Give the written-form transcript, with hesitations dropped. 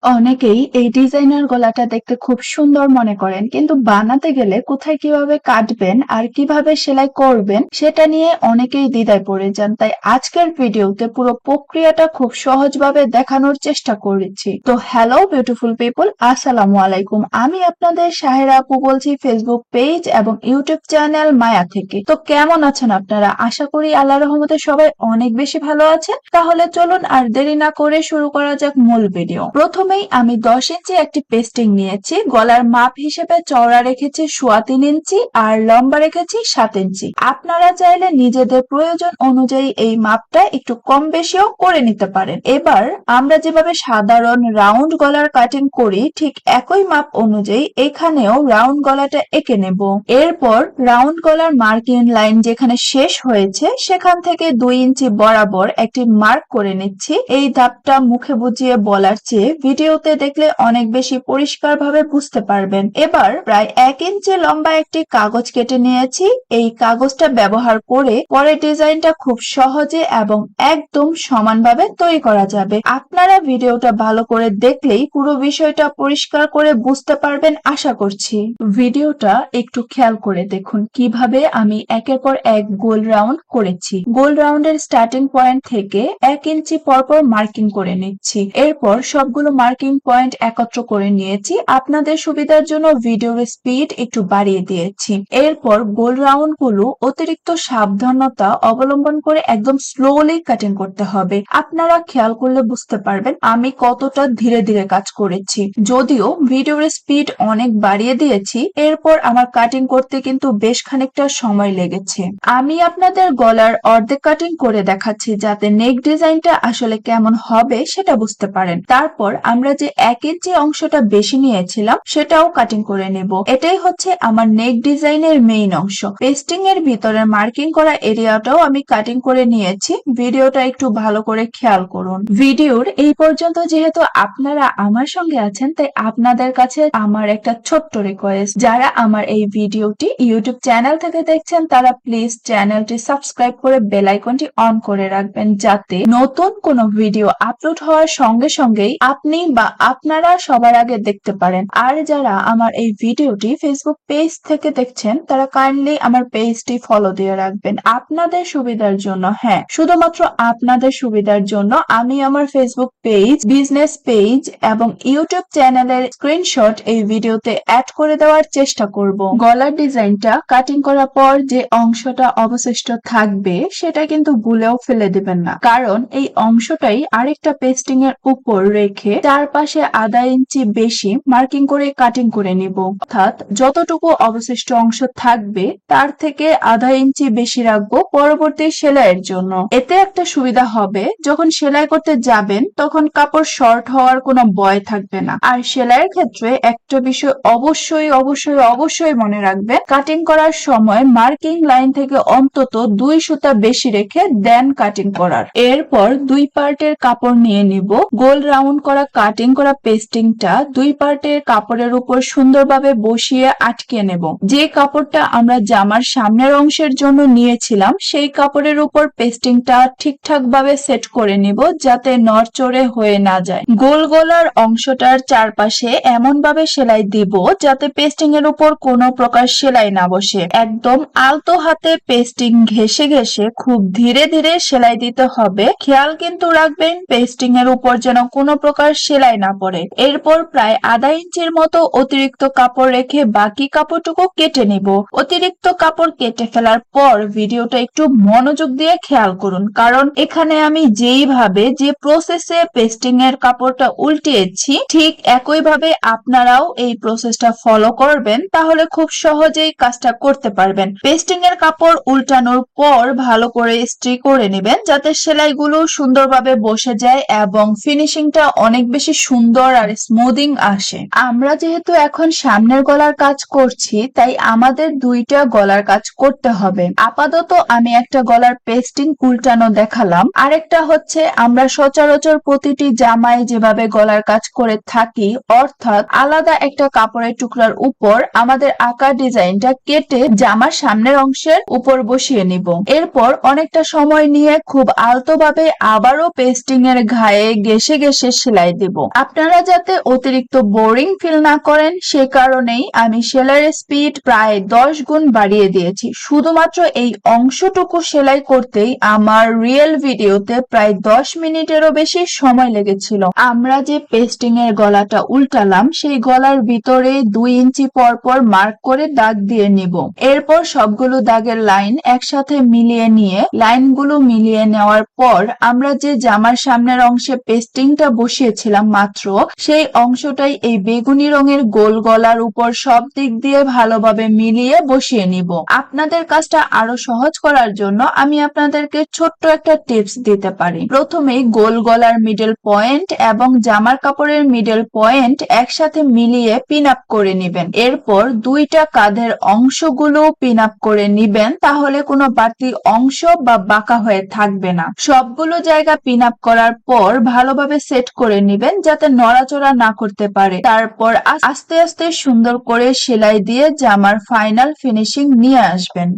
অনেকেই এই ডিজাইনার গলাটা দেখতে খুব সুন্দর মনে করেন, কিন্তু বানাতে গেলে কোথায় কিভাবে কাটবেন আর কিভাবে সেলাই করবেন সেটা নিয়ে অনেকেই দ্বিধায় পড়ে যান। তাই আজকের ভিডিওতে পুরো প্রক্রিয়াটা খুব সহজভাবে দেখানোর চেষ্টা করেছি। তো হ্যালো বিউটিফুল পিপল, আসসালামু আলাইকুম। আমি আপনাদের সাহেরা আপু বলছি, ফেসবুক পেজ এবং ইউটিউব চ্যানেল মায়া থেকে। তো কেমন আছেন আপনারা? আশা করি আল্লাহর রহমতে সবাই অনেক বেশি ভালো আছেন। তাহলে চলুন আর দেরি না করে শুরু করা যাক মূল ভিডিও। প্রথমেই আমি 10 ইঞ্চি একটি পেস্টিং নিয়েছি। গলার মাপ হিসেবে চওড়া রেখেছি 3.25 ইঞ্চি আর লম্বা রেখেছি 7 ইঞ্চি। আপনারা চাইলে নিজেদের প্রয়োজন অনুযায়ী এই মাপটা একটু কম বেশিও করে নিতে পারেন। এবার আমরা যেভাবে সাধারণ রাউন্ড গলার কাটিং করি ঠিক একই মাপ অনুযায়ী এখানেও রাউন্ড গলাটা এঁকে নেব। এরপর রাউন্ড গলার মার্কিং লাইন যেখানে শেষ হয়েছে সেখান থেকে 2 ইঞ্চি বরাবর একটি মার্ক করে নিচ্ছি। এই ধাপটা মুখে বুঝিয়ে বলার চেয়ে ভিডিওতে দেখলে অনেক বেশি পরিষ্কারভাবে বুঝতে পারবেন। এবার প্রায় 1 ইঞ্চি লম্বা একটি কাগজ কেটে নিয়েছি। এই কাগজটা ব্যবহার করে পরে ডিজাইনটা খুব সহজে এবং একদম সমানভাবে তৈরি করা যাবে। আপনারা ভিডিওটা ভালো করে দেখলেই পুরো বিষয়টা পরিষ্কার করে বুঝতে পারবেন আশা করছি। ভিডিওটা একটু খেয়াল করে দেখুন কিভাবে আমি একের পর এক গোল রাউন্ড করেছি। গোল রাউন্ডের স্টার্টিং পয়েন্ট থেকে 1 ইঞ্চি পরপর মার্কিং করে নিচ্ছি। এরপর সবগুলো মার্কিং পয়েন্ট একত্র করে নিয়েছি। আপনাদের সুবিধার জন্য ভিডিওর স্পিড একটু বাড়িয়ে দিয়েছি। এরপর গোল রাউন্ড গুলো অতিরিক্ত সাবধানতা অবলম্বন করে একদম স্লোলি কাটিং করতে হবে। আপনারা খেয়াল করলে বুঝতে পারবেন আমি কতটা ধীরে ধীরে কাজ করেছি। যদিও ভিডিওর স্পিড অনেক বাড়িয়ে দিয়েছি, এরপর আমার কাটিং করতে কিন্তু বেশ খানিকটা সময় লেগেছে। আমি আপনাদের গলার অর্ধেক কাটিং করে দেখাচ্ছি যাতে নেক ডিজাইনটা আসলে কেমন হবে সেটা বুঝতে পারেন। তারপর আমরা যে 1 ইঞ্চি অংশটা বেশি নিয়েছিলাম সেটাও কাটিং করে নেব। এটাই হচ্ছে আমার নেক ডিজাইনের মেইন অংশ। পেস্টিং এর ভিতরে মার্কিং করা এরিয়াটাও আমি কাটিং করে নিয়েছি। ভিডিওটা একটু ভালো করে খেয়াল করুন। ভিডিওর এই পর্যন্ত যেহেতু আপনারা আমার সঙ্গে আছেন, তাই আপনাদের কাছে আমার একটা ছোট্ট রিকোয়েস্ট, যারা আমার এই ভিডিওটি ইউটিউব চ্যানেল থেকে দেখছেন তারা প্লিজ চ্যানেলটি সাবস্ক্রাইব করে বেল আইকনটি অন করে রাখবেন, যাতে নতুন কোনো ভিডিও আপলোড হওয়ার সঙ্গে সঙ্গেই আপনি বা আপনারা সবার আগে দেখতে পারেন। আর যারা আমার এই ভিডিওটি ফেসবুক পেজ থেকে দেখছেন তারা কাইন্ডলি আমার পেজটি ফলো দিয়ে রাখবেন আপনাদের সুবিধার জন্য। হ্যাঁ, শুধুমাত্র আপনাদের সুবিধার জন্য আমি আমার ফেসবুক পেজ, বিজনেস পেজ এবং ইউটিউব চ্যানেলের স্ক্রিনশট এই ভিডিওতে অ্যাড করে দেওয়ার চেষ্টা করব। গলার ডিজাইনটা কাটিং করার পর যে অংশটা অবশিষ্ট থাকবে সেটা কিন্তু ভুলেও ফেলে দিবেন না, কারণ এই অংশটাই আরেকটা পেস্টিং এর উপর রেখে চারপাশে আধা ইঞ্চি বেশি মার্কিং করে কাটিং করে নিব। অর্থাৎ যতটুকু অবশিষ্ট অংশ থাকবে তার থেকে আধা ইঞ্চি বেশি রাখবো পরবর্তী সেলাইয়ের জন্য। এতে একটা সুবিধা হবে, যখন সেলাই করতে যাবেন তখন কাপড় শর্ট হওয়ার কোনো ভয় থাকবে না। আর সেলাইয়ের ক্ষেত্রে একটা বিষয় অবশ্যই অবশ্যই অবশ্যই মনে রাখবেন, কাটিং করার সময় মার্কিং লাইন থেকে অন্তত 2 সুতা বেশি রেখে দেন কাটিং করার। এরপর 2 পার্টের কাপড় নিয়ে নিব। গোল রাউন্ড করা কাটিং করা পেস্টিংটা 2 পার্টের কাপড়ের উপর সুন্দরভাবে বসিয়ে আটকে নেব। যে কাপড়টা আমরা জামার সামনের অংশের জন্য নিয়েছিলাম সেই কাপড়ের উপর পেস্টিংটা ঠিকঠাক ভাবে সেট করে নিব যাতে নড়চড়ে হয়ে না যায়। গোল গলার অংশটার চারপাশে এমন ভাবে সেলাই দিব যাতে পেস্টিং এর উপর কোনো প্রকার সেলাই না বসে। একদম আলতো হাতে পেস্টিং ঘেঁষে ঘেঁষে খুব ধীরে ধীরে সেলাই দিতে হবে। খেয়াল কিন্তু রাখবেন পেস্টিং এর উপর যেন কোনো প্রকার সেলাই না পড়ে। এরপর প্রায় আধা ইঞ্চির মতো অতিরিক্ত কাপড় রেখে বাকি কাপড়টুকু কেটে নিব। অতিরিক্ত কাপড় কেটে ফেলার পর ভিডিওটা একটু মনোযোগ দিয়ে খেয়াল করুন, কারণ এখানে আমি যেইভাবে যে প্রসেসে পেস্টিং এর কাপড়টা উল্টিয়েছি ঠিক একইভাবে আপনারাও এই প্রসেসটা ফলো করবেন, তাহলে খুব সহজেই কাজটা করতে পারবেন। পেস্টিং এর কাপড় উল্টানোর পর ভালো করে ইস্ত্রি করে নেবেন যাতে সেলাইগুলো সুন্দরভাবে বসে যায় এবং ফিনিশিংটা অনেক বেশি সুন্দর আর স্মুদিং আসে। আমরা যেহেতু এখন সামনের গলার কাজ করছি তাই আমাদের 2টা গলার কাজ করতে হবে। আপাতত আমি একটা গলার পেস্টিং উল্টানো দেখালাম, আরেকটা হচ্ছে আমরা সচরাচর প্রতিটি জামায় যেভাবে গলার কাজ করে থাকি, অর্থাৎ আলাদা একটা কাপড়ের টুকরার উপর আমাদের আঁকা ডিজাইনটা কেটে জামার সামনের অংশের উপর বসিয়ে নিব। এরপর অনেকটা সময় নিয়ে খুব আলতোভাবে আবারও পেস্টিং এর ঘায়ে ঘেঁষে ঘেঁষে সেলাই দিব। দিব। আপনারা যাতে অতিরিক্ত বোরিং ফিল না করেন সে কারণেই আমি সেলাইয়ের স্পিড প্রায় 10 গুণ বাড়িয়ে দিয়েছি। শুধুমাত্র এই অংশটুকু সেলাই করতেই আমার রিয়েল ভিডিওতে প্রায় 10 মিনিটেরও বেশি সময় লেগেছিল। আমরা যে পেস্টিং এর গলাটা উল্টালাম সেই গলার ভিতরে 2 ইঞ্চি পর পর মার্ক করে দাগ দিয়ে নিব। এরপর সবগুলো দাগের লাইন একসাথে মিলিয়ে নিয়ে লাইনগুলো মিলিয়ে নেওয়ার পর আমরা যে জামার সামনের অংশে পেস্টিংটা বসিয়েছিলাম মাত্র, সেই অংশটাই এই বেগুনি রঙের গোল গলার উপর সব দিক দিয়ে ভালোভাবে মিলিয়ে বসিয়ে নিব। আপনাদের কাজটা আরো সহজ করার জন্য আমি আপনাদেরকে ছোট্ট একটা টিপস দিতে পারি। প্রথমেই গোল গলার মিডল পয়েন্ট এবং জামার কাপড়ের মিডল পয়েন্ট একসাথে মিলিয়ে পিন আপ করে নিবেন। এরপর দুইটা কাঁধের অংশগুলো পিন আপ করে নিবেন, তাহলে কোনো বাড়তি অংশ বা বাঁকা হয়ে থাকবে না। সবগুলো জায়গা পিন আপ করার পর ভালোভাবে সেট করে নিবেন যাতে নড়াচড়া না করতে পারে। তারপর আস্তে আস্তে সুন্দর করে সেলাই দিয়ে জামার ফাইনাল ফিনিশিং নিয়ে আসবেন।